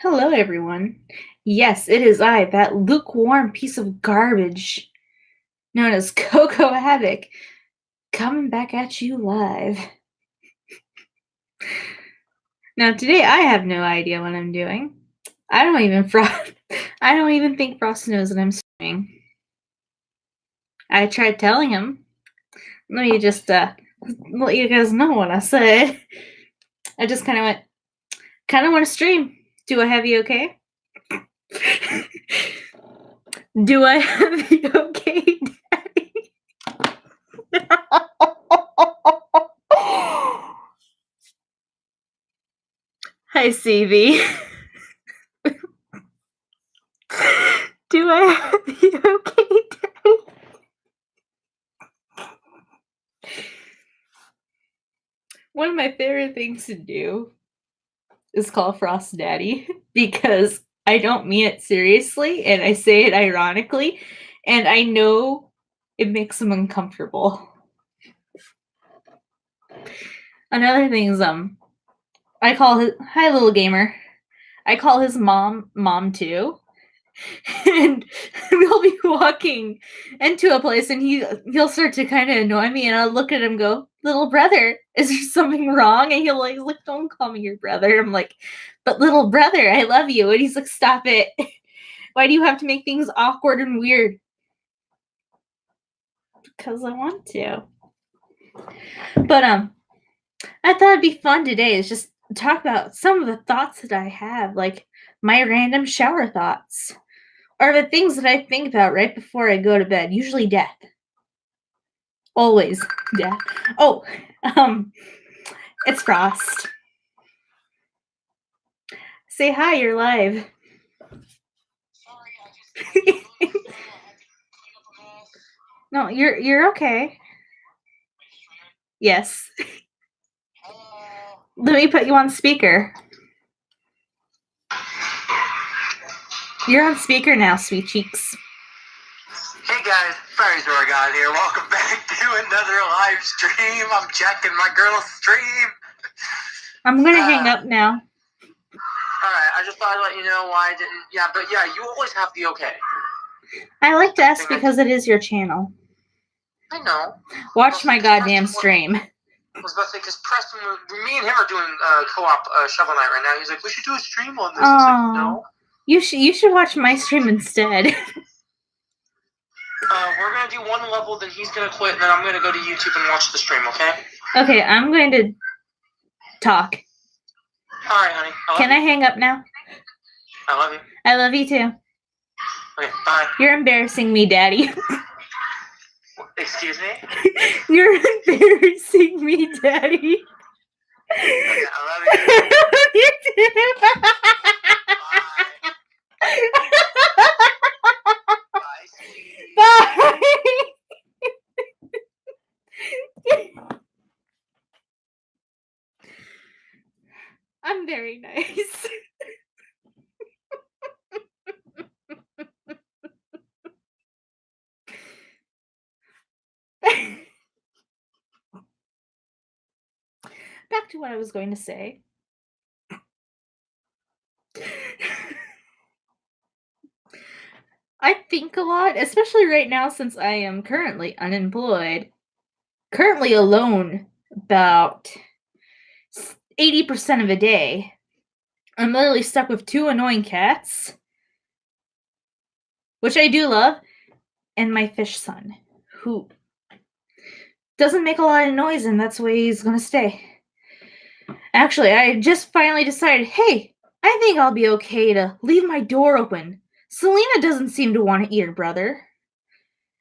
Hello, everyone. Yes, it is I, that lukewarm piece of garbage known as Coco Havoc, coming back at you live. Now, today I have no idea what I'm doing. I don't even I don't even think Frost knows that I'm streaming. I tried telling him. Let me just let you guys know what I said. I just kind of want to stream. Do I have you okay? Do I have you okay, Daddy? Hi, CV. Do I have you okay, Daddy? One of my favorite things to do is call Frost Daddy because I don't mean it seriously and I say it ironically, and I know it makes him uncomfortable. Another thing is I call his hi little gamer. I call his mom too. And we'll be walking into a place and he'll start to kind of annoy me and I'll look at him and go, little brother, is there something wrong? And he'll like don't call me your brother. I'm like, but little brother, I love you. And he's like, stop it. Why do you have to make things awkward and weird? Because I want to. But I thought it'd be fun today is just talk about some of the thoughts that I have, like my random shower thoughts. Or the things that I think about right before I go to bed, usually death. Always death. Oh, it's Frost. Say hi, you're live. No, you're okay. Yes. Let me put you on speaker. You're on speaker now, sweet cheeks. Hey guys, Fairies Oregon here. Welcome back to another live stream. I'm checking my girl's stream. I'm gonna hang up now. Alright, I just thought I'd let you know why I didn't. Yeah, but yeah, you always have the okay. I like to ask because it is your channel. I know. Watch my goddamn stream. I was about to say, because Preston, me and him are doing co-op Shovel Knight right now. He's like, we should do a stream on this. I was like, no. You should watch my stream instead. We're gonna do one level, then he's gonna quit, and then I'm gonna go to YouTube and watch the stream, okay? Okay, I'm going to talk. Alright, honey. Can I hang up now? I love you. I love you too. Okay, bye. You're embarrassing me, Daddy. Excuse me? You're embarrassing me, Daddy. Okay, I love you. You too. Bye. Bye. I'm very nice. Back to what I was going to say. I think a lot, especially right now since I am currently unemployed, currently alone about 80% of a day. I'm literally stuck with 2 annoying cats, which I do love, and my fish son, who doesn't make a lot of noise, and that's the way he's gonna stay. Actually, I just finally decided, hey, I think I'll be okay to leave my door open. Selena doesn't seem to want to eat her brother.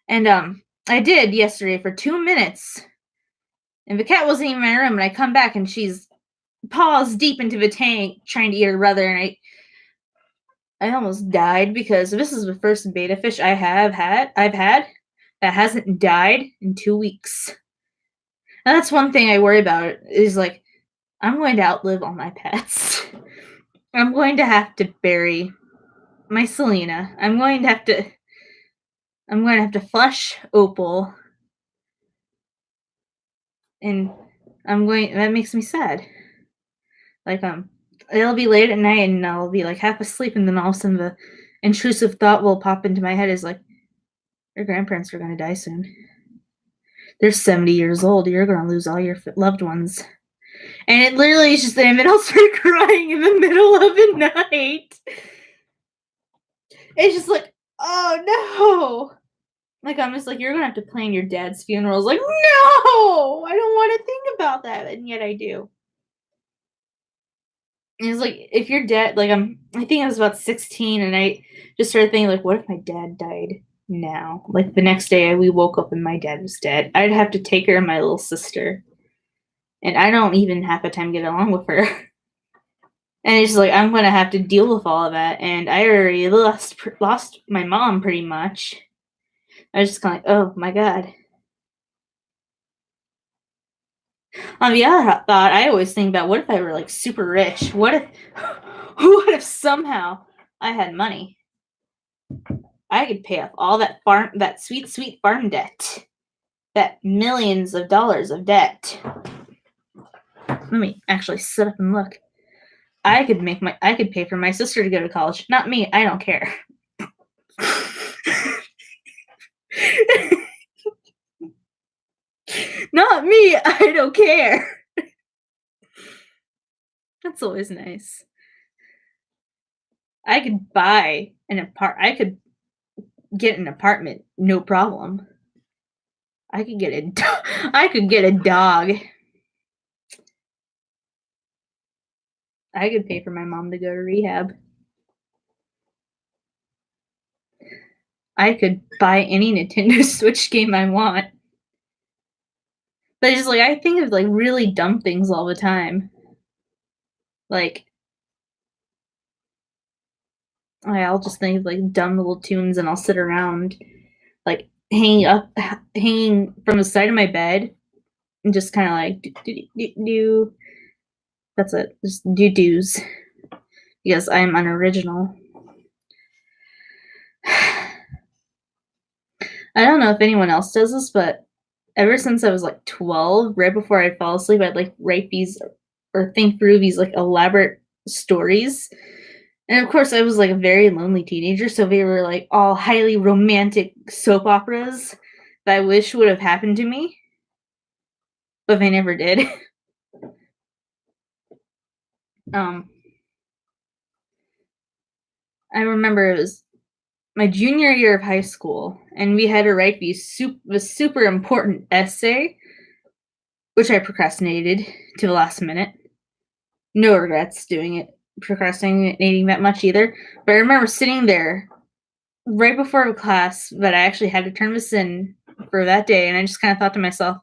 And I did yesterday for 2 minutes. And the cat wasn't even in my room, and I come back and she's paws deep into the tank trying to eat her brother, and I almost died because this is the first beta fish I've had that hasn't died in 2 weeks. And that's one thing I worry about is like I'm going to outlive all my pets. I'm going to have to bury my Selena. I'm going to have to flush Opal. And that makes me sad. Like it'll be late at night and I'll be like half asleep, and then all of a sudden the intrusive thought will pop into my head is like, your grandparents are going to die soon. They're 70 years old. You're going to lose all your loved ones. And it literally is just, and then I'll start crying in the middle of the night. It's just like, oh no. Like, I'm just like, you're going to have to plan your dad's funeral. I was like, no, I don't want to think about that. And yet I do. And it's like, if your dad, like, I think I was about 16, and I just started thinking, like, what if my dad died now? Like, the next day we woke up and my dad was dead. I'd have to take care of my little sister. And I don't even half the time get along with her. And it's just like, I'm going to have to deal with all of that. And I already lost my mom pretty much. I was just kind of like, oh my God. On the other thought, I always think about, what if I were like super rich? What if somehow I had money? I could pay off all that sweet farm debt. That millions of dollars of debt. Let me actually sit up and look. I could pay for my sister to go to college. Not me. I don't care. Not me. I don't care. That's always nice. I could get an apartment, no problem. I could get a dog. I could pay for my mom to go to rehab. I could buy any Nintendo Switch game I want. But it's just like, I think of like really dumb things all the time. Like, I'll just think of like dumb little tunes, and I'll sit around like hanging from the side of my bed and just kind of like do. That's it. Just do-dos. Because I'm unoriginal. I don't know if anyone else does this, but ever since I was like 12, right before I'd fall asleep, I'd like write these or think through these like elaborate stories. And of course, I was like a very lonely teenager, so they were like all highly romantic soap operas that I wish would have happened to me, but they never did. I remember it was my junior year of high school, and we had to write the super important essay, which I procrastinated to the last minute. No regrets doing it, procrastinating that much either. But I remember sitting there right before a class that I actually had to turn this in for that day, and I just kind of thought to myself,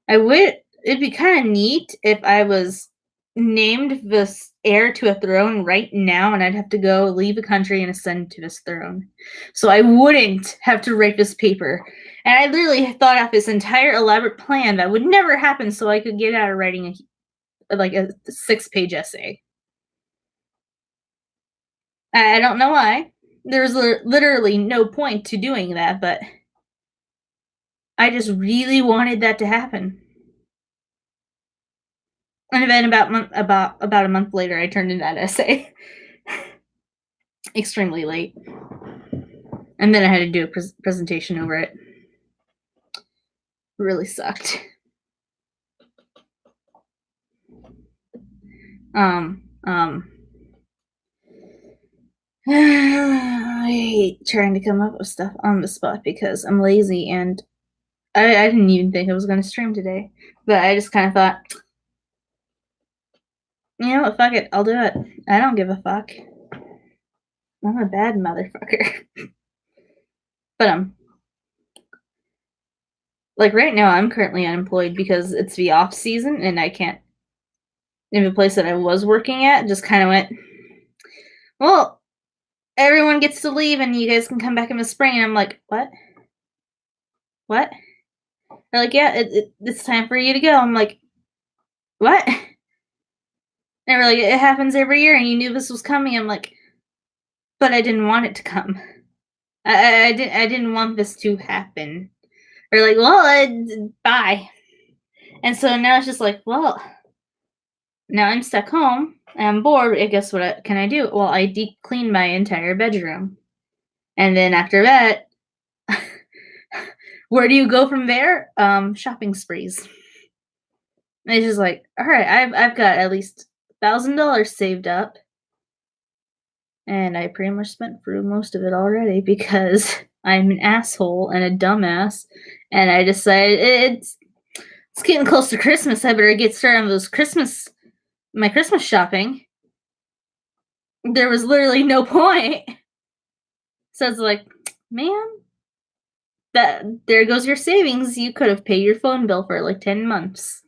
it'd be kind of neat if I was named this heir to a throne right now, and I'd have to go leave the country and ascend to this throne. So I wouldn't have to write this paper. And I literally thought out this entire elaborate plan that would never happen, so I could get out of writing a 6-page essay. I don't know why. There's literally no point to doing that, but I just really wanted that to happen. And then about a month later, I turned in that essay. Extremely late. And then I had to do a presentation over it. Really sucked. I hate trying to come up with stuff on the spot because I'm lazy, and I didn't even think I was going to stream today. But I just kind of thought, you know what, fuck it, I'll do it. I don't give a fuck. I'm a bad motherfucker. But like right now, I'm currently unemployed because it's the off season, and I can't. In the place that I was working at, just kind of went, well, everyone gets to leave, and you guys can come back in the spring. And I'm like, what? What? They're like, yeah, it's time for you to go. I'm like, what? And they're like, it happens every year, and you knew this was coming. I'm like, but I didn't want it to come. I didn't want this to happen. They're like, well, bye. And so now it's just like, well, Now I'm stuck home. I'm bored. I guess what can I do? Well, I deep cleaned my entire bedroom. And then after that, where do you go from there? Shopping sprees. And it's just like, all right, I've got at least $1,000 saved up, and I pretty much spent through most of it already because I'm an asshole and a dumbass, and I decided it's getting close to Christmas. I better get started on my Christmas shopping. There was literally no point. So it's like, man, there goes your savings. You could have paid your phone bill for like 10 months.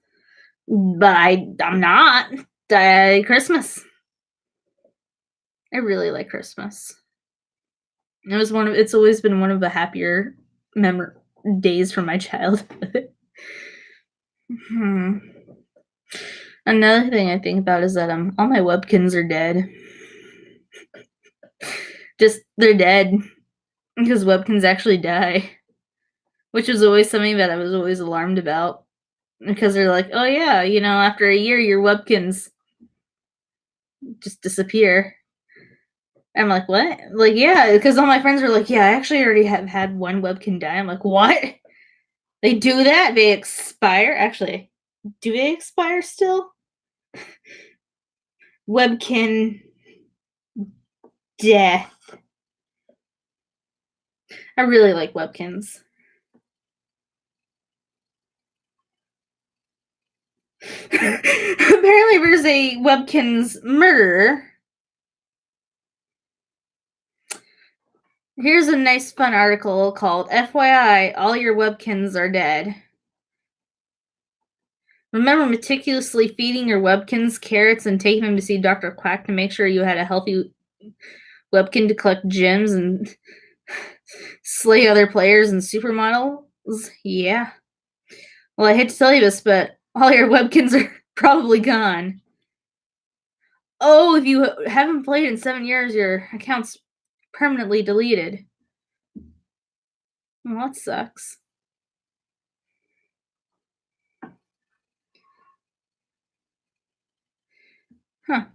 But I'm not. Christmas. I really like Christmas. It's always been one of the happier days from my childhood. Another thing I think about is that all my webkins are dead. Just they're dead because webkins actually die, which was always something that I was always alarmed about because they're like, oh yeah, after a year your webkins just disappear. I'm like, what? Like, yeah, because all my friends are like, yeah, I actually already have had one webkin die. I'm like, what? They do that? They expire? Actually, do they expire still? Webkin death. I really like webkins. Apparently, there's a webkins murderer. Here's a nice fun article called FYI, all your webkins are dead. Remember meticulously feeding your webkins carrots and taking them to see Dr. Quack to make sure you had a healthy webkin to collect gems and slay other players and supermodels? Yeah. Well, I hate to tell you this, but all your webkins are probably gone. Oh, if you haven't played in 7 years, your account's permanently deleted. Well, that sucks. Huh.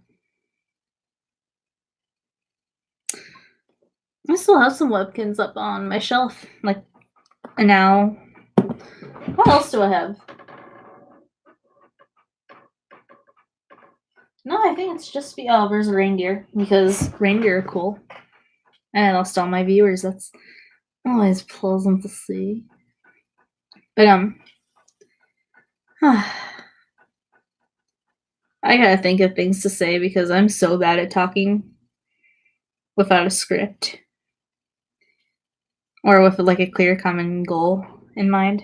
I still have some webkins up on my shelf. Like, now. What else do I have? No, I think it's just there's a reindeer because reindeer are cool. And I lost all my viewers. That's always pleasant to see. But I gotta think of things to say because I'm so bad at talking without a script or with like a clear common goal in mind.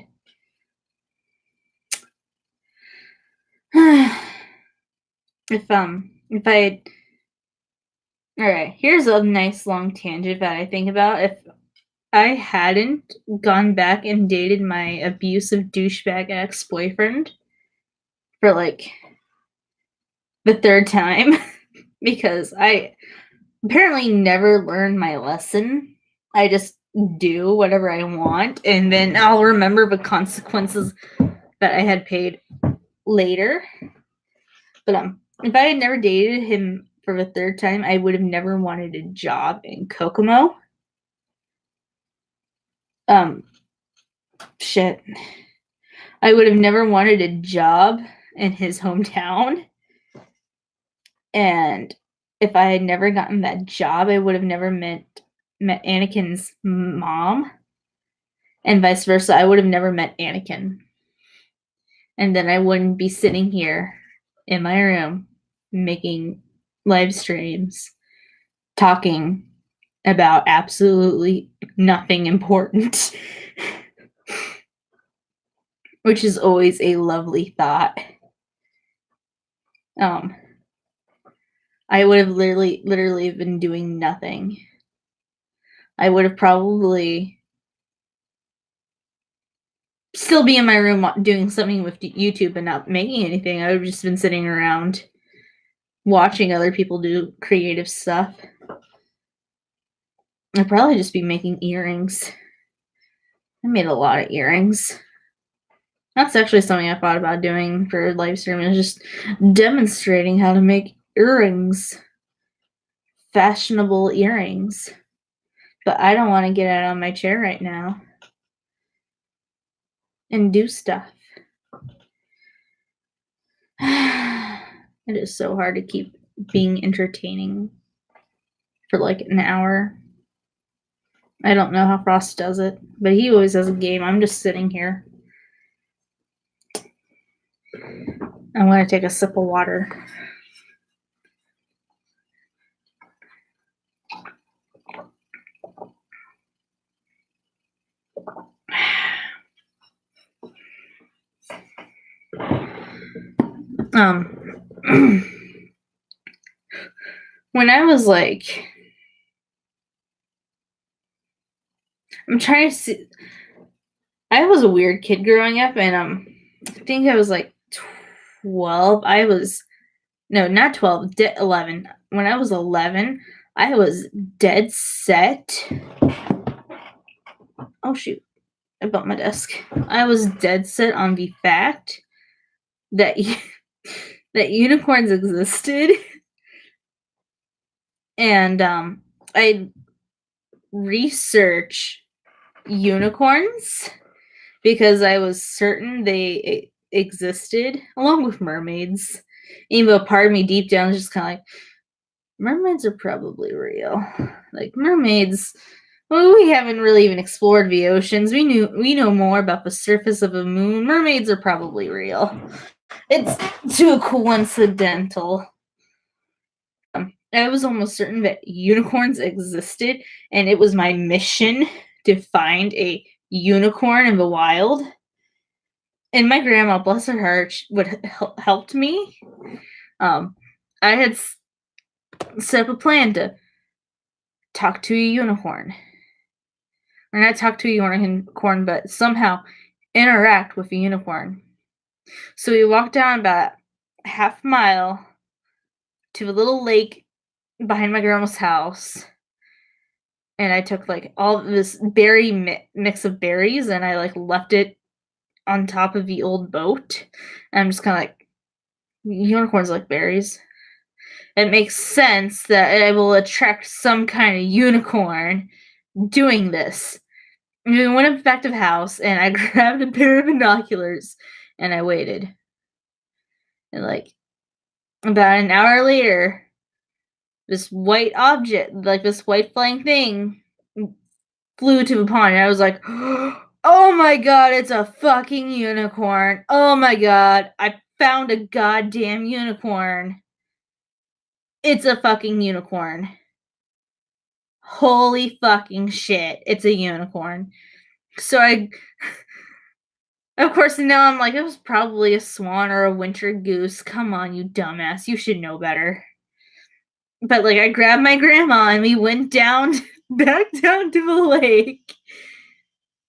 If I all right, here's a nice long tangent that I think about. If I hadn't gone back and dated my abusive douchebag ex-boyfriend for like the third time because I apparently never learned my lesson. I just do whatever I want and then I'll remember the consequences that I had paid later. But if I had never dated him for the third time, I would have never wanted a job in Kokomo. Shit. I would have never wanted a job in his hometown. And if I had never gotten that job, I would have never met Anakin's mom. And vice versa, I would have never met Anakin. And then I wouldn't be sitting here in my room making live streams talking about absolutely nothing important. Which is always a lovely thought. I would have literally been doing nothing. I would have probably still be in my room doing something with YouTube and not making anything. I would have just been sitting around watching other people do creative stuff. I'd probably just be making earrings. I made a lot of earrings. That's actually something I thought about doing for live streaming, is just demonstrating how to make earrings. Fashionable earrings. But I don't want to get out of my chair right now and do stuff. It is so hard to keep being entertaining for like an hour. I don't know how Frost does it, but he always has a game. I'm just sitting here. I'm going to take a sip of water. When I was like, I'm trying to see, I was a weird kid growing up, and I think I was like 12. No, not 12, 11. When I was 11, I was dead set. Oh shoot, I bumped my desk. I was dead set on the fact that that unicorns existed, and I researched unicorns because I was certain they existed, along with mermaids. Even though part of me deep down is just kind of like, mermaids are probably real. Like mermaids, well, we haven't really even explored the oceans. We know more about the surface of the moon. Mermaids are probably real. It's too coincidental. I was almost certain that unicorns existed, and it was my mission to find a unicorn in the wild. And my grandma, bless her heart, would helped me. I had set up a plan to talk to a unicorn. Or not talk to a unicorn, but somehow interact with a unicorn. So we walked down about half a mile to a little lake behind my grandma's house. And I took like all this berry mix of berries, and I like left it on top of the old boat. And I'm just kind of like, unicorns like berries. It makes sense that I will attract some kind of unicorn doing this. And we went back to the house, and I grabbed a pair of binoculars, and I waited. And like about an hour later, this white object, like this white flying thing, flew to the pond, and I was like, oh my god, it's a fucking unicorn. Oh my god, I found a goddamn unicorn. It's a fucking unicorn. Holy fucking shit, it's a unicorn. So of course, now I'm like, it was probably a swan or a winter goose. Come on, you dumbass, you should know better. But like, I grabbed my grandma and we went back down to the lake,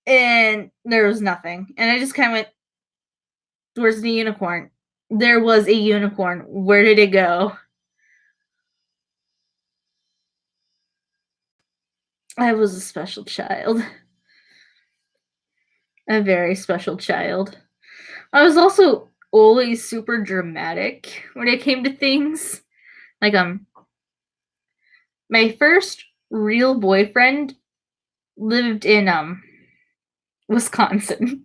and there was nothing. And I just kind of went, where's the unicorn? There was a unicorn. Where did it go? I was a special child. A very special child. I was also always super dramatic when it came to things. Like, my first real boyfriend lived in, Wisconsin.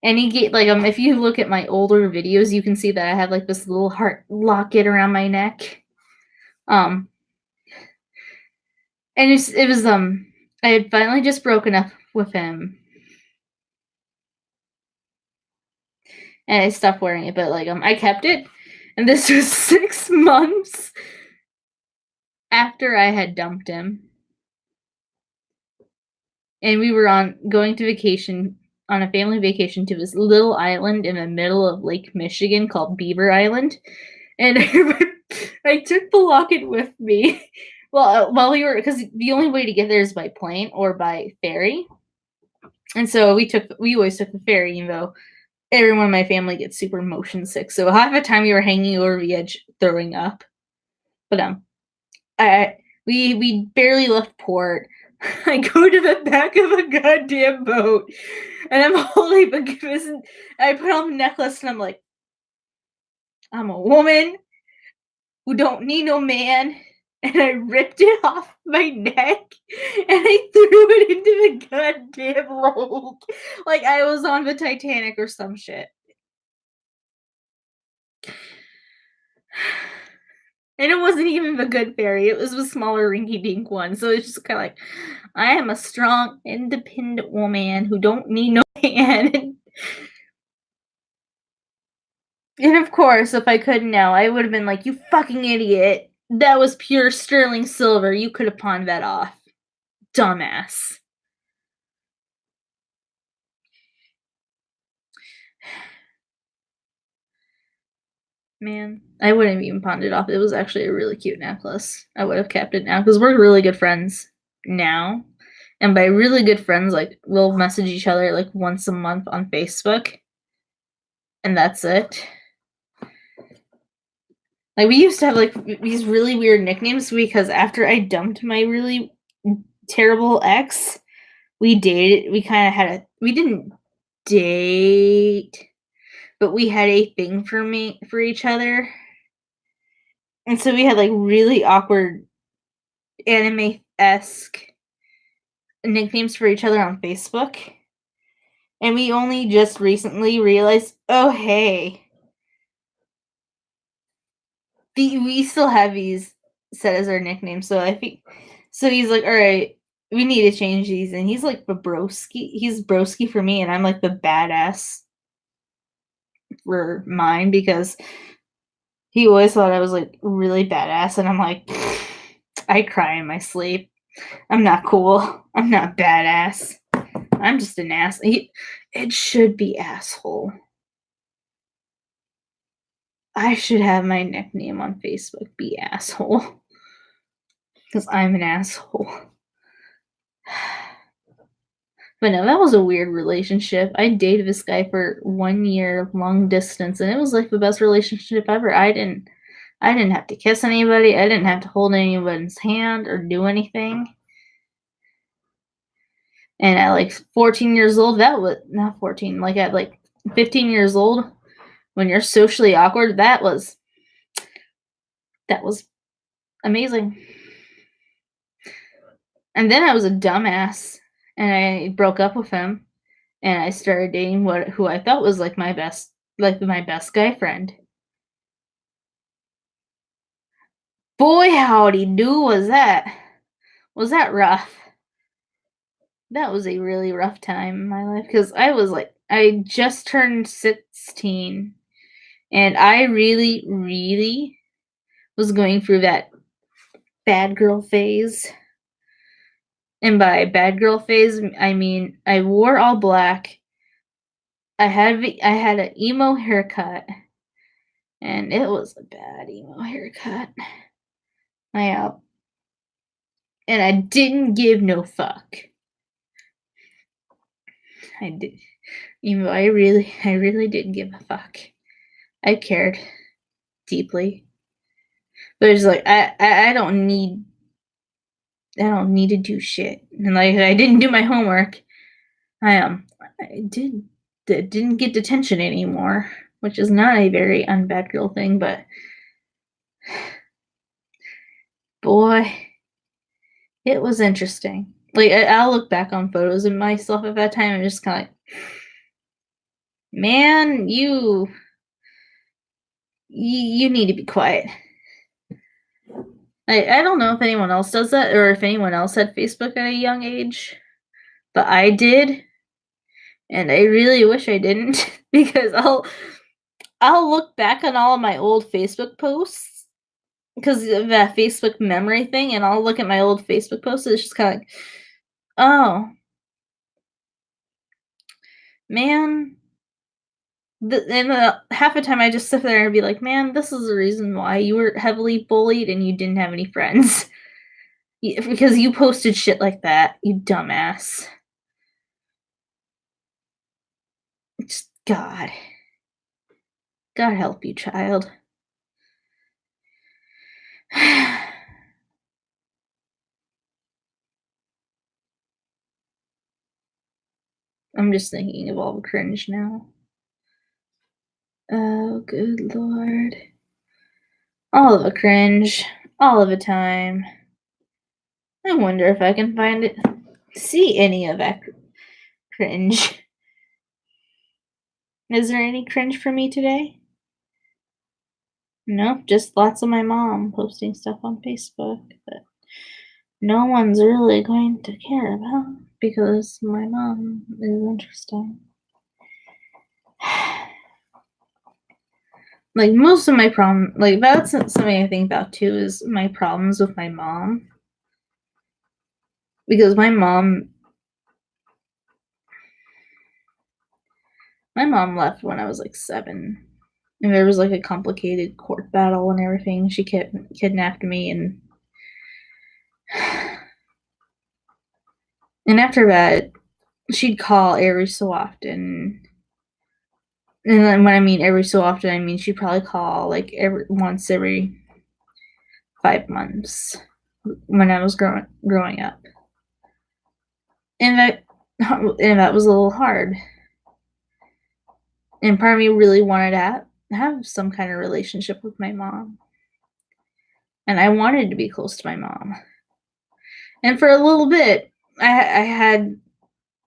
And he gave, like, if you look at my older videos, you can see that I had, like, this little heart locket around my neck. And it was, I had finally just broken up with him. And I stopped wearing it, but, like, I kept it. And this was 6 months after I had dumped him. And we were going to vacation, on a family vacation, to this little island in the middle of Lake Michigan called Beaver Island. And I took the locket with me. Well, while we were, because the only way to get there is by plane or by ferry. And so we always took the ferry, even though everyone in my family gets super motion sick. So half the time we were hanging over the edge throwing up. But we barely left port. I go to the back of a goddamn boat, and I'm holding I put on the necklace, and I'm like, I'm a woman who don't need no man, and I ripped it off my neck, and I threw it into the goddamn lake, like I was on the Titanic or some shit. And it wasn't even the good fairy, it was the smaller rinky-dink one, so it's just kinda like, I am a strong, independent woman who don't need no man. And of course, if I could now, I would have been like, "You fucking idiot. That was pure sterling silver. You could have pawned that off. Dumbass." Man, I wouldn't have even pawned it off. It was actually a really cute necklace. I would have kept it now because we're really good friends now. And by really good friends, like we'll message each other like once a month on Facebook, and that's it. Like we used to have like these really weird nicknames because after I dumped my really terrible ex, we dated. We kind of had a. We didn't date, but we had a thing for each other, and so we had like really awkward anime esque nicknames for each other on Facebook. And we only just recently realized, oh hey, we still have these set as our nicknames. So I think so. He's like, all right, we need to change these, and he's like the broski. He's broski for me, and I'm like the badass for mine because he always thought I was like really badass, and I'm like, I cry in my sleep. I'm not cool. I'm not badass. I'm just an ass. It should be asshole. I should have my nickname on Facebook be asshole. Because I'm an asshole. But no, that was a weird relationship. I dated this guy for 1 year, long distance, and it was like the best relationship ever. I didn't have to kiss anybody. I didn't have to hold anyone's hand or do anything. And at like 14 years old, that was not 14, like at like 15 years old, when you're socially awkward, that was amazing. And then I was a dumbass and I broke up with him and I started dating who I thought was like my best guy friend. Boy howdy do was that rough. That was a really rough time in my life because I just turned 16 and I really, really was going through that bad girl phase. And by bad girl phase, I mean I wore all black. I had an emo haircut, and it was a bad emo haircut. And I didn't give no fuck. I did, I really didn't give a fuck. I cared deeply, but it's like I don't need to do shit, and like I didn't do my homework. I didn't get detention anymore, which is not a very unbad girl thing, but boy, it was interesting. Like I'll look back on photos of myself at that time and just kind of like, man, you need to be quiet. I don't know if anyone else does that or if anyone else had Facebook at a young age, but I did, and I really wish I didn't because I'll look back on all of my old Facebook posts because of that Facebook memory thing, and I'll look at my old Facebook posts. And it's just kind of like, oh man. Half the time I just sit there and be like, man, this is the reason why you were heavily bullied and you didn't have any friends. Because you posted shit like that, you dumbass. Just God. God help you, child. I'm just thinking of all the cringe now. Oh, good lord. All of the cringe. All of the time. I wonder if I can find it. See any of that cringe. Is there any cringe for me today? Nope, just lots of my mom posting stuff on Facebook that no one's really going to care about because my mom is interesting. Like most of my that's something I think about too, is my problems with my mom. Because my mom left when I was like 7. And there was like a complicated court battle and everything. She kidnapped me, and after that, she'd call every so often. And then when I mean every so often, I mean she'd probably call like once every 5 months when I was growing up. And that was a little hard. And part of me really wanted to have some kind of relationship with my mom. And I wanted to be close to my mom. And for a little bit, I had,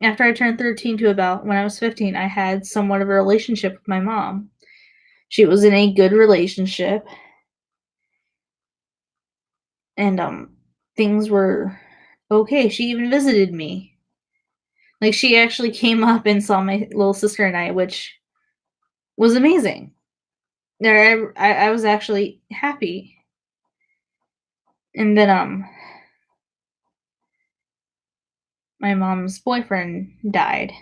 after I turned 13 to about when I was 15, I had somewhat of a relationship with my mom. She was in a good relationship. And things were okay. She even visited me. Like, she actually came up and saw my little sister and I, which was amazing. I was actually happy. And then my mom's boyfriend died.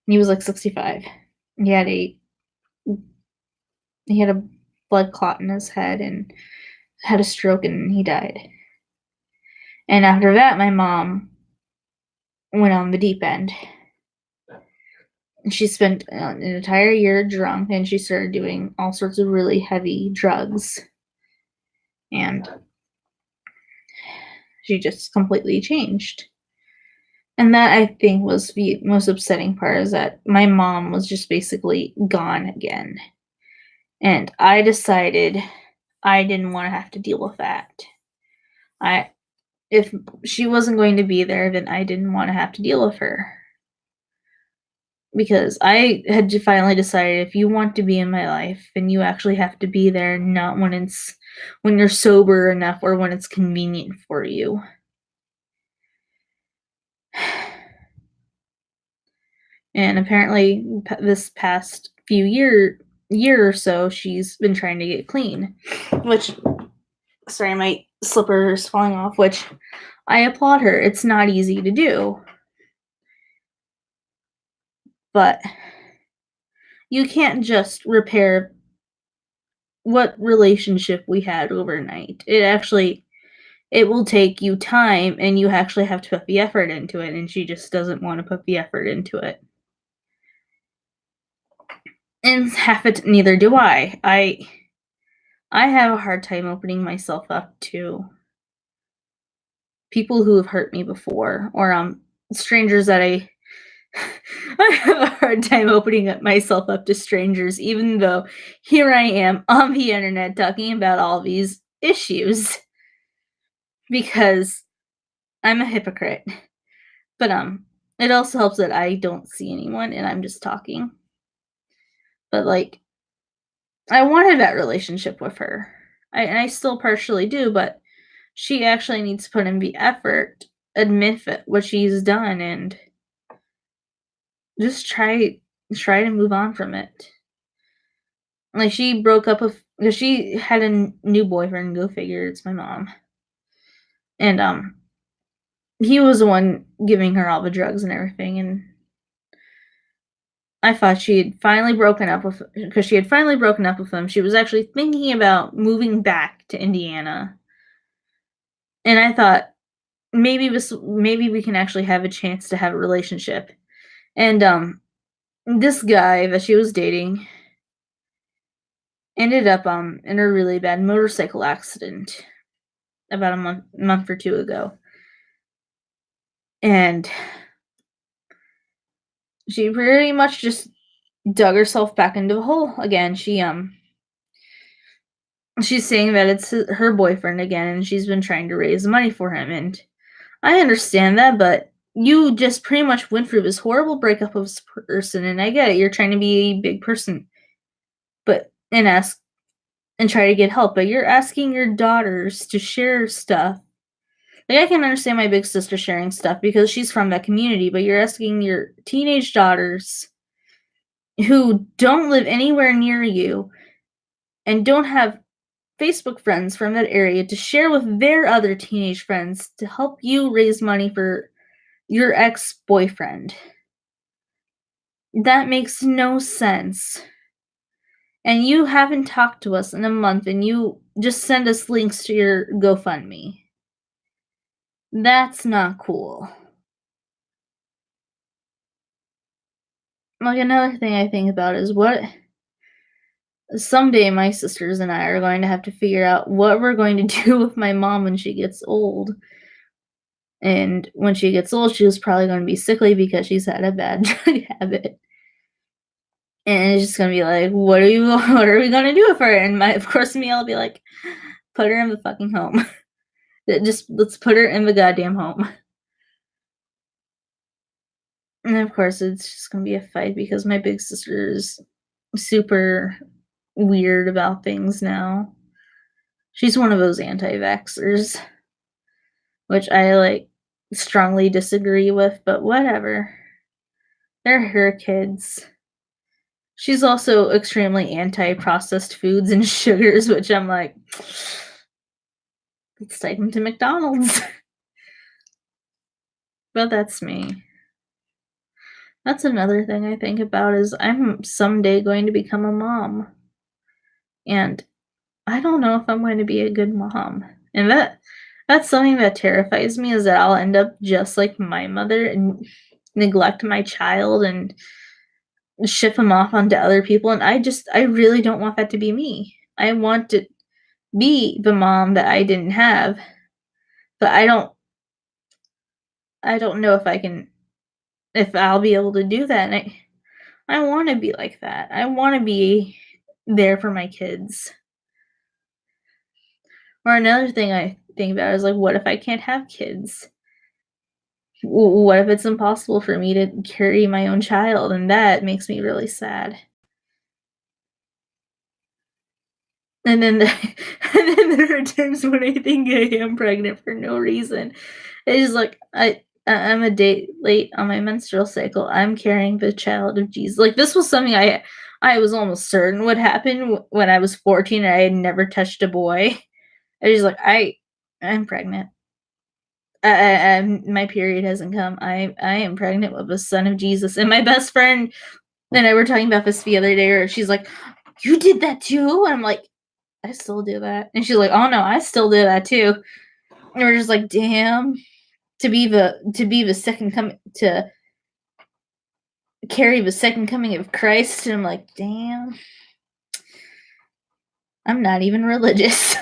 He was like 65. He had a blood clot in his head and had a stroke, and he died. And after that, my mom went on the deep end. She spent an entire year drunk, and she started doing all sorts of really heavy drugs. And she just completely changed. And that, I think, was the most upsetting part, is that my mom was just basically gone again. And I decided I didn't want to have to deal with that. If she wasn't going to be there, then I didn't want to have to deal with her. Because I had finally decided, if you want to be in my life, then you actually have to be there, not when you're sober enough or when it's convenient for you. And apparently, this past year or so, she's been trying to get clean. Which, sorry, my slipper's falling off, which I applaud her. It's not easy to do. But you can't just repair what relationship we had overnight. It will take you time, and you actually have to put the effort into it, and she just doesn't want to put the effort into it. And neither do I. I have a hard time opening myself up to people who have hurt me before, or strangers that I have a hard time opening myself up to strangers, even though here I am on the internet talking about all these issues, because I'm a hypocrite. But it also helps that I don't see anyone and I'm just talking. But like, I wanted that relationship with her. I still partially do, but she actually needs to put in the effort, admit what she's done, and just try to move on from it. Like, she broke up because she had a new boyfriend. Go figure, it's my mom. And he was the one giving her all the drugs and everything. And I thought she had finally broken up with him. She was actually thinking about moving back to Indiana. And I thought, maybe we can actually have a chance to have a relationship. And this guy that she was dating ended up in a really bad motorcycle accident about a month or two ago. And She pretty much just dug herself back into the hole again. She's saying that it's her boyfriend again, and she's been trying to raise money for him, and I understand that, but you just pretty much went through this horrible breakup of this person, and I get it. You're trying to be a big person, but and try to get help, but you're asking your daughters to share stuff. Like, I can understand my big sister sharing stuff because she's from that community, but you're asking your teenage daughters who don't live anywhere near you and don't have Facebook friends from that area to share with their other teenage friends to help you raise money for your ex-boyfriend. That makes no sense. And you haven't talked to us in a month and you just send us links to your GoFundMe. That's not cool. Like, another thing I think about is what someday my sisters and I are going to have to figure out what we're going to do with my mom when she gets old. And when she gets old, she's probably going to be sickly because she's had a bad drug habit. And it's just gonna be like, what are we gonna do with her? And of course, I'll be like, put her in the fucking home. Let's put her in the goddamn home. And of course, it's just gonna be a fight because my big sister is super weird about things now. She's one of those anti-vaxxers, which I strongly disagree with, but whatever. They're her kids. She's also extremely anti-processed foods and sugars, which I'm like, let's take them to McDonald's. But that's me. That's another thing I think about is I'm someday going to become a mom. And I don't know if I'm going to be a good mom. And that's something that terrifies me is that I'll end up just like my mother and neglect my child and ship him off onto other people. And I really don't want that to be me. I want to be the mom that I didn't have. But I don't know if I'll be able to do that. And I want to be like that. I want to be there for my kids. Or another thing I think about is like, what if I can't have kids? What if it's impossible for me to carry my own child? And that makes me really sad. And then, and then there are times when I think I am pregnant for no reason. It's like I'm a day late on my menstrual cycle. I'm carrying the child of Jesus. Like, this was something I was almost certain would happen when I was 14 and I had never touched a boy. I was like, I'm pregnant. My period hasn't come. I am pregnant with the son of Jesus. And my best friend and I were talking about this the other day, where she's like, "You did that too?" And I'm like, "I still do that." And she's like, "Oh no, I still do that too." And we're just like, "Damn." To be the second coming, to carry the second coming of Christ. And I'm like, damn, I'm not even religious.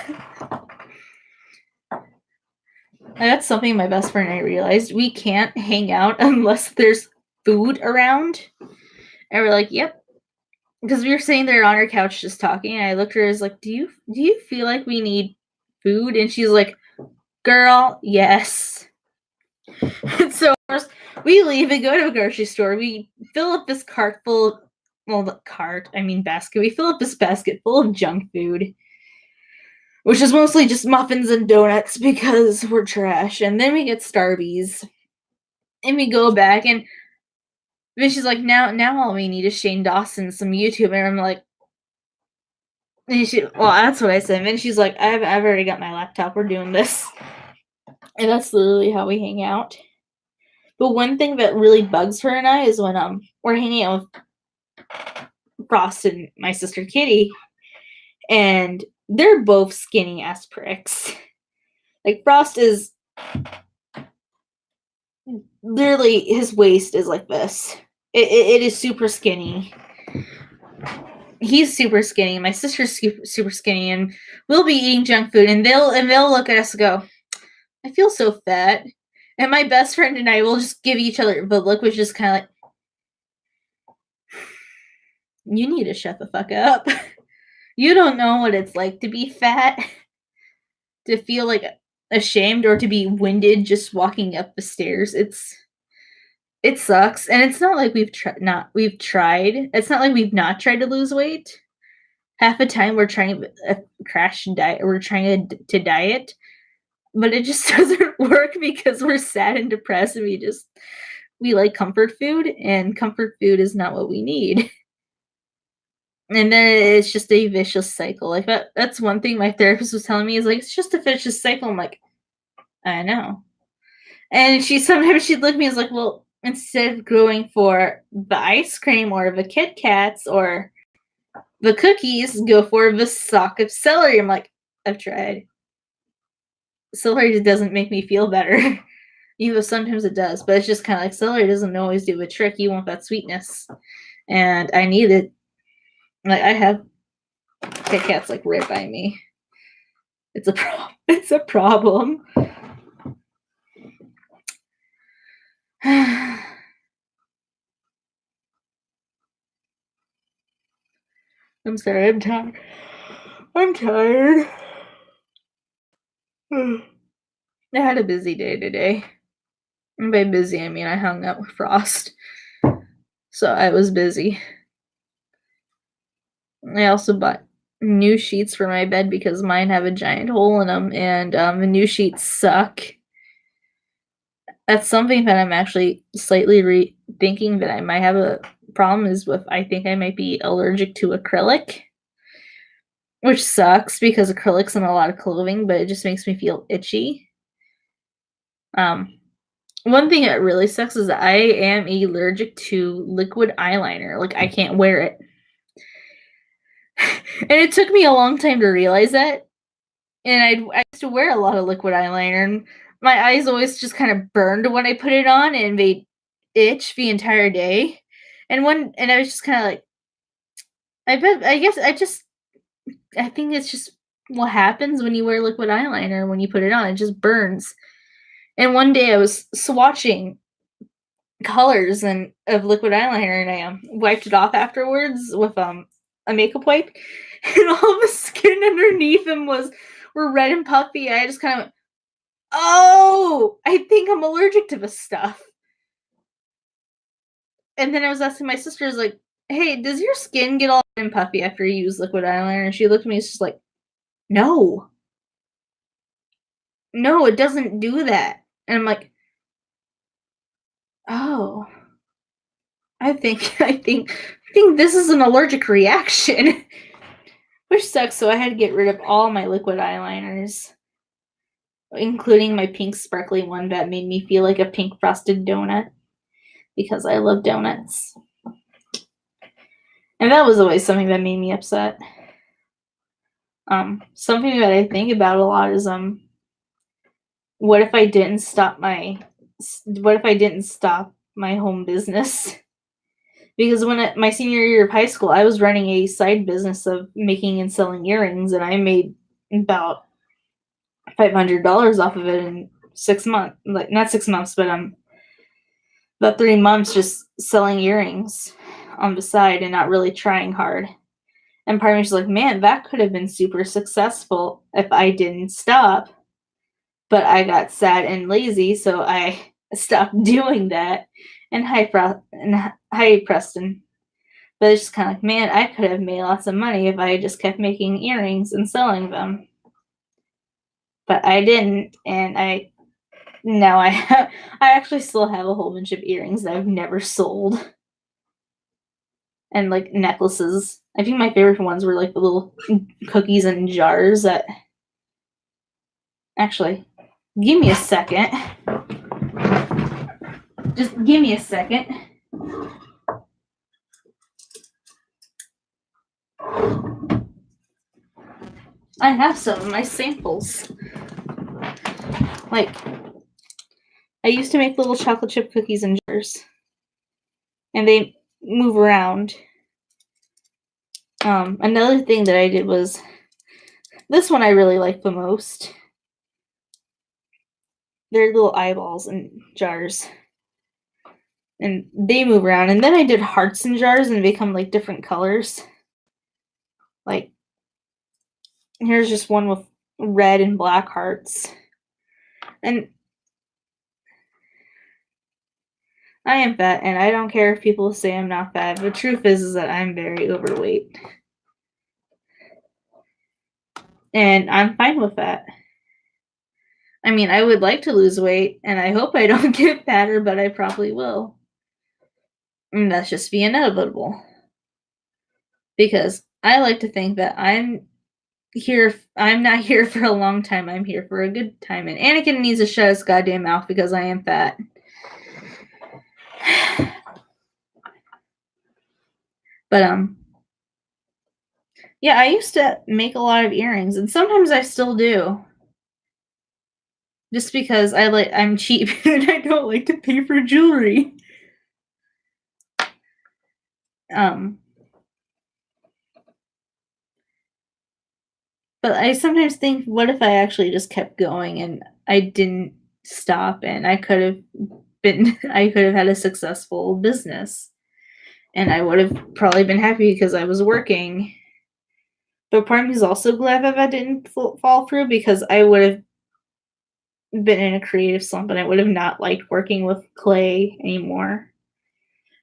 That's something my best friend and I realized. We can't hang out unless there's food around. And we're like, yep. Because we were sitting there on our couch just talking, and I looked at her, I was like, do you feel like we need food? And she's like, girl, yes. And so we leave and go to a grocery store. We fill up this basket. We fill up this basket full of junk food, which is mostly just muffins and donuts because we're trash. And then we get Starbies. And we go back, and then she's like, now all we need is Shane Dawson, some YouTube. And I'm like, that's what I said. And then she's like, I've already got my laptop. We're doing this. And that's literally how we hang out. But one thing that really bugs her and I is when we're hanging out with Frost and my sister Kitty, and they're both skinny ass pricks. Like, Frost is literally, his waist is like this. It is super skinny. He's super skinny. My sister's super skinny, and we'll be eating junk food, and they'll look at us and go, I feel so fat. And my best friend and I will just give each other the look, which is kind of like, You need to shut the fuck up. You don't know what it's like to be fat, to feel like ashamed or to be winded just walking up the stairs. It sucks, and it's not like we've tried. It's not like we've not tried to lose weight. Half the time we're trying to crash diet. We're trying to diet, but it just doesn't work because we're sad and depressed, and we like comfort food, and comfort food is not what we need. And then it's just a vicious cycle. Like that's one thing my therapist was telling me is like it's just a vicious cycle. I'm like, I know. And sometimes she'd look at me and was like, well, instead of going for the ice cream or the Kit Kats or the cookies, go for the stalk of celery. I'm like, I've tried. Celery doesn't make me feel better. Even though sometimes it does, but it's just kind of like celery doesn't always do the trick. You want that sweetness. And I need it. Like I have Kit Kats like right by me. It's a it's a problem. I'm sorry, I'm tired. I'm tired. I had a busy day today. And by busy, I mean I hung out with Frost. So I was busy. I also bought new sheets for my bed because mine have a giant hole in them, and the new sheets suck. That's something that I'm actually slightly thinking that I might have a problem is with. I think I might be allergic to acrylic, which sucks because acrylic's in a lot of clothing, but it just makes me feel itchy. One thing that really sucks is I am allergic to liquid eyeliner. Like I can't wear it. And it took me a long time to realize that. And I used to wear a lot of liquid eyeliner, and my eyes always just kind of burned when I put it on, and they itch the entire day. And I was just kind of like, I think it's just what happens when you wear liquid eyeliner. When you put it on, it just burns. And one day I was swatching colors of liquid eyeliner, and I wiped it off afterwards with a makeup wipe, and all the skin underneath them were red and puffy. I just kind of went, oh, I think I'm allergic to this stuff. And then I was asking my sister, I was like, hey, does your skin get all red and puffy after you use liquid eyeliner? And she looked at me and she's like, no, it doesn't do that. And I'm like, oh, I think this is an allergic reaction. Which sucks, so I had to get rid of all my liquid eyeliners, including my pink sparkly one that made me feel like a pink frosted donut, because I love donuts. And that was always something that made me upset. Something that I think about a lot is what if I didn't stop my home business? Because my senior year of high school, I was running a side business of making and selling earrings, and I made about $500 off of it in 6 months. Like not 6 months, but about 3 months just selling earrings on the side and not really trying hard. And part of me was like, man, that could have been super successful if I didn't stop. But I got sad and lazy, so I stopped doing that. And hi, Preston. But it's just kind of like, man, I could have made lots of money if I just kept making earrings and selling them. But I didn't, and I actually still have a whole bunch of earrings that I've never sold. And like necklaces. I think my favorite ones were like the little cookies in jars that. Actually, give me a second. Just give me a second. I have some of my samples. Like, I used to make little chocolate chip cookies in jars. And they move around. Another thing that I did was, this one I really like the most. They're little eyeballs in jars. And they move around. And then I did hearts in jars and they become like different colors. Like, here's just one with red and black hearts. And I am fat, and I don't care if people say I'm not fat. The truth is that I'm very overweight. And I'm fine with that. I mean, I would like to lose weight, and I hope I don't get fatter, but I probably will. And that's just be inevitable. Because I like to think that I'm not here for a long time, I'm here for a good time. And Anakin needs to shut his goddamn mouth because I am fat. But, yeah, I used to make a lot of earrings, and sometimes I still do. Just because I'm cheap and I don't like to pay for jewelry. But I sometimes think, what if I actually just kept going and I didn't stop, and I could have had a successful business, and I would have probably been happy because I was working. But part of me is also glad that didn't fall through, because I would have been in a creative slump and I would have not liked working with clay anymore.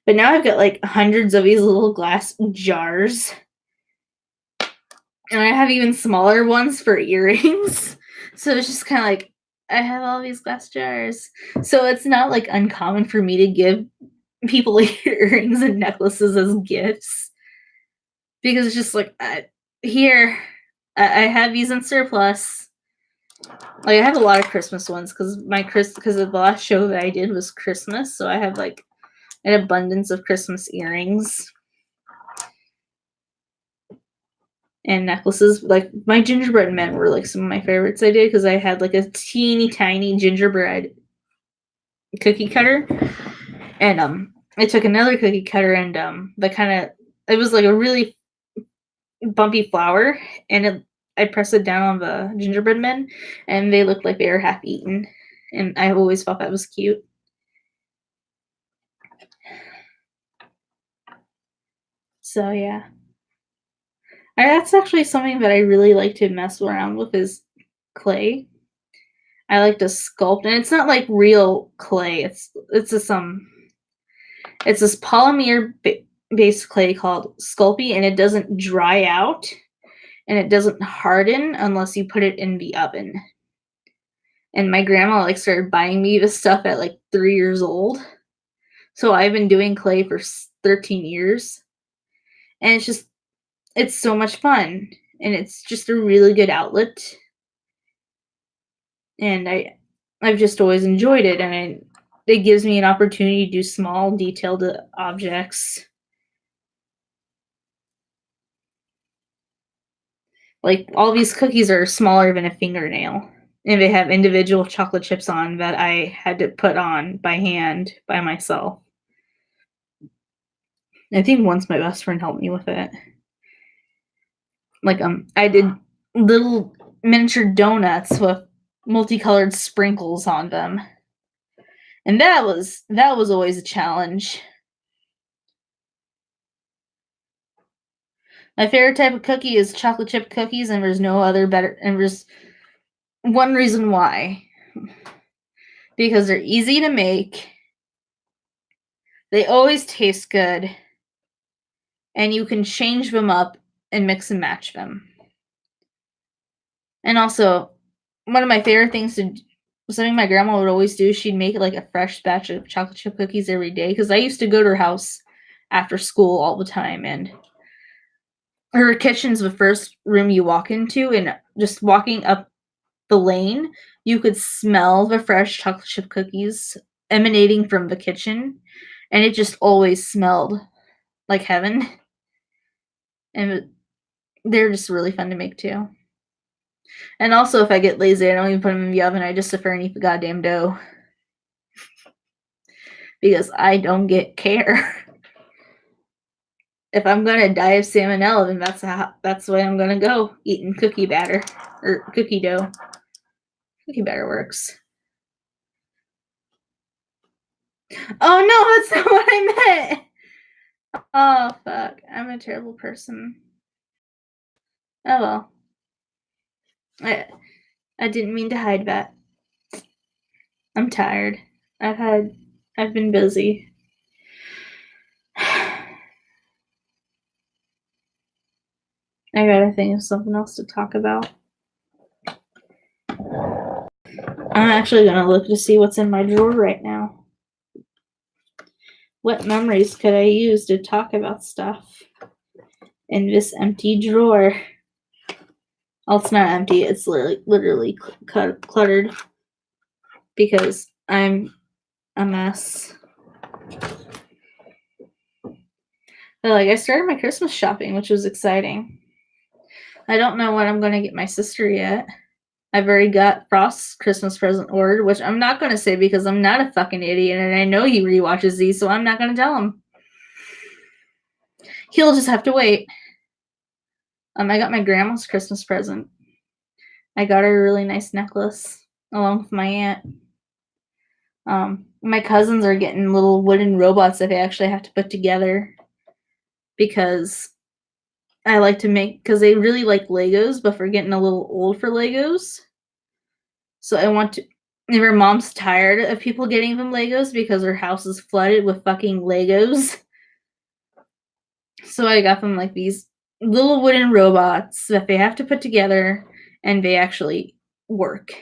But now I've got like hundreds of these little glass jars. And I have even smaller ones for earrings. So it's just kind of like, I have all these glass jars. So it's not like uncommon for me to give people earrings and necklaces as gifts. Because it's just like, here, I have these in surplus. Like, I have a lot of Christmas ones because the last show that I did was Christmas. So I have like an abundance of Christmas earrings and necklaces. Like, my gingerbread men were like some of my favorites I did, because I had like a teeny tiny gingerbread cookie cutter, and I took another cookie cutter and it was like a really bumpy flower, and I pressed it down on the gingerbread men, and they looked like they were half eaten, and I always thought that was cute. So yeah. That's actually something that I really like to mess around with, is clay. I like to sculpt, and it's not like real clay. It's this polymer based clay called Sculpey, and it doesn't dry out and it doesn't harden unless you put it in the oven. And my grandma like started buying me this stuff at like 3 years old. So I've been doing clay for 13 years. And it's so much fun, and it's just a really good outlet. And I've just always enjoyed it, and it gives me an opportunity to do small, detailed objects. Like, all these cookies are smaller than a fingernail, and they have individual chocolate chips on that I had to put on by hand by myself. I think once my best friend helped me with it. Like, I did little miniature donuts with multicolored sprinkles on them. And that was always a challenge. My favorite type of cookie is chocolate chip cookies, and there's no other better, and there's one reason why. Because they're easy to make. They always taste good. And you can change them up and mix and match them. And also, one of my favorite things something my grandma would always do, she'd make like a fresh batch of chocolate chip cookies every day, because I used to go to her house after school all the time, and her kitchen's the first room you walk into, and just walking up the lane, you could smell the fresh chocolate chip cookies emanating from the kitchen, and it just always smelled like heaven. And they're just really fun to make too. And also, if I get lazy, I don't even put them in the oven. I just sit there and eat the goddamn dough. Because I don't care. If I'm gonna die of salmonella, then that's the way I'm gonna go. Eating cookie batter. Or cookie dough. Cookie batter works. Oh no, that's not what I meant. Oh fuck, I'm a terrible person. Oh well. I I didn't mean to hide that. I'm tired. I've been busy. I gotta think of something else to talk about. I'm actually gonna look to see what's in my drawer right now. What memories could I use to talk about stuff in this empty drawer? Well, it's not empty. It's literally cluttered because I'm a mess. But like, I started my Christmas shopping, which was exciting. I don't know what I'm gonna get my sister yet. I've already got Frost's Christmas present ordered, which I'm not gonna say because I'm not a fucking idiot and I know he rewatches these, so I'm not gonna tell him. He'll just have to wait. I got my grandma's Christmas present. I got her a really nice necklace along with my aunt. My cousins are getting little wooden robots that they actually have to put together because I like to make, because they really like Legos, but we're getting a little old for Legos. So I want to. Her mom's tired of people getting them Legos because her house is flooded with fucking Legos. So I got them like these little wooden robots that they have to put together and they actually work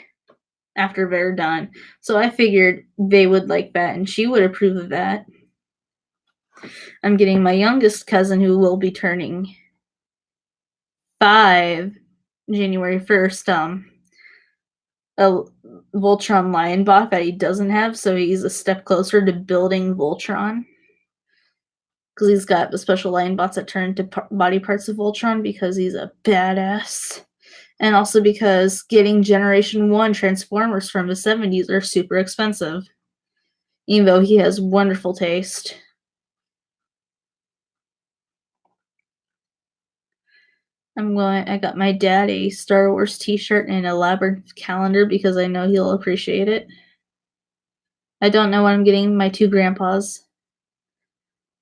after they're done. So I figured they would like that and she would approve of that. I'm getting my youngest cousin, who will be turning 5 January 1st, a Voltron lion bot that he doesn't have, so he's a step closer to building Voltron. Because he's got the special lion bots that turn into body parts of Voltron because he's a badass. And also because getting Generation 1 Transformers from the 70s are super expensive. Even though he has wonderful taste. I got my dad a Star Wars t-shirt and a labyrinth calendar because I know he'll appreciate it. I don't know what I'm getting my 2 grandpas.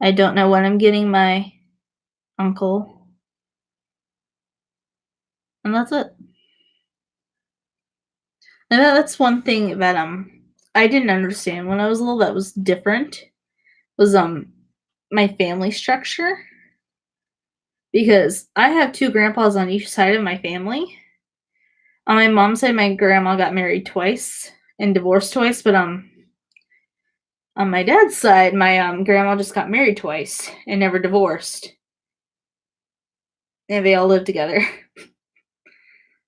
I don't know what I'm getting my uncle. And that's it. And that's one thing that I didn't understand when I was little that was different was my family structure. Because I have 2 grandpas on each side of my family. On my mom's side, my grandma got married twice and divorced twice, but on my dad's side, my grandma just got married twice and never divorced. And they all lived together.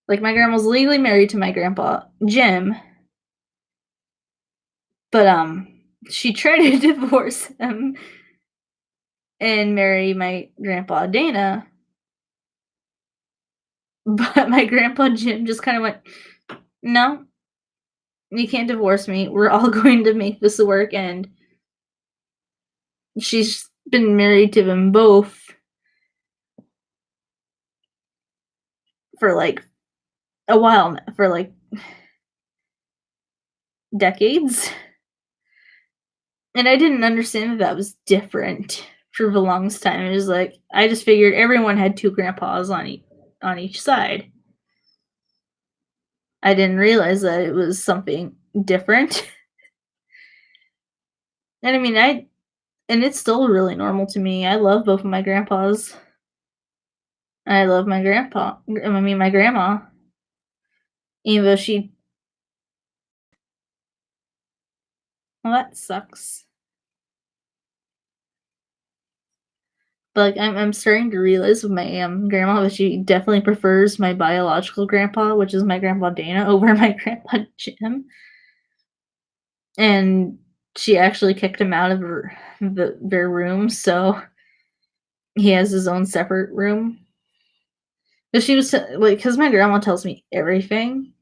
Like, my grandma's legally married to my grandpa Jim, but she tried to divorce him and marry my grandpa Dana. But my grandpa Jim just kind of went, "No, you can't divorce me. We're all going to make this work." And she's been married to them both for like a while now, for like decades. And I didn't understand that was different for the longest time. It was like, I just figured everyone had 2 grandpas on each side. I didn't realize that it was something different. And I mean, and it's still really normal to me. I love both of my grandpas. I love my my grandma. Even though well, that sucks. But like, I'm starting to realize with my grandma that she definitely prefers my biological grandpa, which is my grandpa Dana, over my grandpa Jim. And she actually kicked him out of their room, so he has his own separate room. But she was like, because my grandma tells me everything,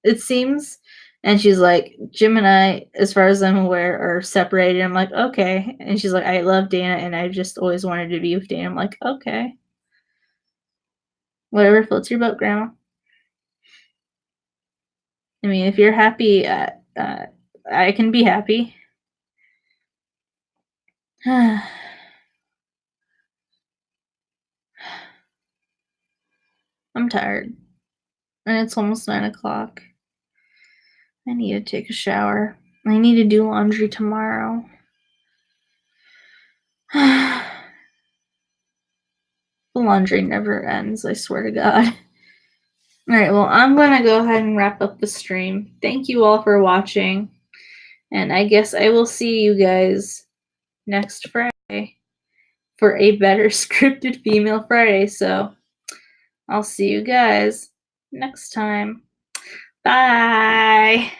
it seems. And she's like, Jim and I, as far as I'm aware, are separated. I'm like, okay. And she's like, I love Dana and I just always wanted to be with Dana. I'm like, okay. Whatever floats your boat, Grandma. I mean, if you're happy, I can be happy. I'm tired. And it's almost 9 o'clock. I need to take a shower. I need to do laundry tomorrow. The laundry never ends, I swear to God. Alright, well, I'm gonna go ahead and wrap up the stream. Thank you all for watching. And I guess I will see you guys next Friday for a better scripted Female Friday. So I'll see you guys next time. Bye.